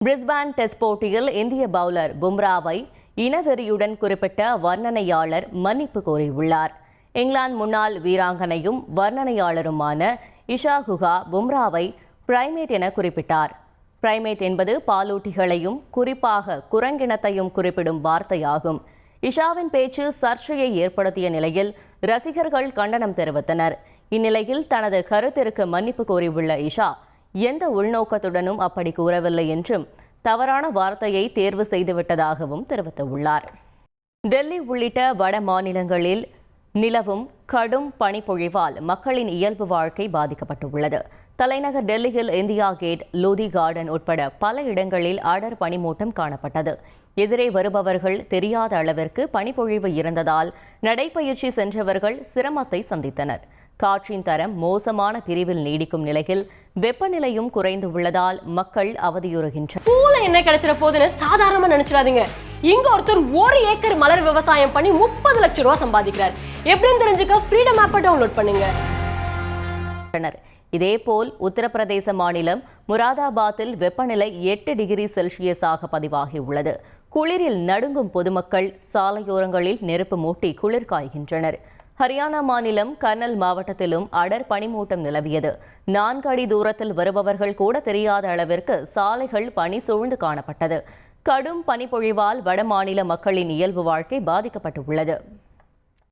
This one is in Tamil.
பிரிஸ்பேன் டெஸ்ட் போட்டியில் இந்திய பவுலர் பும்ராவை இனவெறியுடன் குறிப்பிட்ட வர்ணனையாளர் மன்னிப்பு கோரியுள்ளார். இங்கிலாந்து முன்னாள் வீராங்கனையும் வர்ணனையாளருமான இஷா குஹா பும்ராவை பிரைமேட் என குறிப்பிட்டார். பிரைமேட் என்பது பாலூட்டிகளையும் குறிப்பாக குரங்கினத்தையும் குறிப்பிடும் வார்த்தையாகும். இஷாவின் பேச்சு சர்ச்சையை ஏற்படுத்திய நிலையில் ரசிகர்கள் கண்டனம் தெரிவித்தனர். இந்நிலையில் தனது கருத்திற்கு மன்னிப்பு கோரியுள்ள இஷா எந்த உள்நோக்கத்துடனும் அப்படி கூறவில்லை என்றும் தவறான வார்த்தையை தேர்வு செய்துவிட்டதாகவும் தெரிவித்துள்ளார். டெல்லி உள்ளிட்ட வட மாநிலங்களில் நிலவும் கடும் பனிப்பொழிவால் மக்களின் இயல்பு வாழ்க்கை பாதிக்கப்பட்டுள்ளது. தலைநகர் டெல்லியில் இந்தியா கேட், லோதி கார்டன் உட்பட பல இடங்களில் அடர் பனிமூட்டம் காணப்பட்டது. எதிரே வருபவர்கள் தெரியாத அளவிற்கு பனிப்பொழிவு இருந்ததால் நடைப்பயிற்சி சென்றவர்கள் சிரமத்தை சந்தித்தனர். காற்றின் தரம் மோசமான பிரிவில் நீடிக்கும் நிலையில் வெப்பநிலையும் குறைந்து உள்ளதால் மக்கள் அவதியுறுகின்றனர். என்ன கிடைச்சிட போதுன்னு சாதாரணமா நினைச்சிடாதீங்க. இங்க ஒருத்தர் 1 ஏக்கர் மலர் விவசாயம் பண்ணி 30 லட்சம் ரூபாய் சம்பாதிக்கிறார். எப்படின்னு தெரிஞ்சுக்க ஃப்ரீடம் ஆப்பை டவுன்லோட் பண்ணுங்க. இதேபோல் உத்தரப்பிரதேச மாநிலம் முராதாபாத்தில் வெப்பநிலை 8 டிகிரி செல்சியஸாக பதிவாகியுள்ளது. குளிரில் நடுங்கும் பொதுமக்கள் சாலையோரங்களில் நெருப்பு மூட்டி குளிர் காய்கின்றனர். ஹரியானா மாநிலம் கர்னல் மாவட்டத்திலும் அடர் பனிமூட்டம் நிலவியது. 4 அடி தூரத்தில் வருபவர்கள் கூட தெரியாத அளவிற்கு சாலைகள் பனி சூழ்ந்து காணப்பட்டது. கடும் பனிப்பொழிவால் வட மாநில மக்களின் இயல்பு வாழ்க்கை பாதிக்கப்பட்டுள்ளது.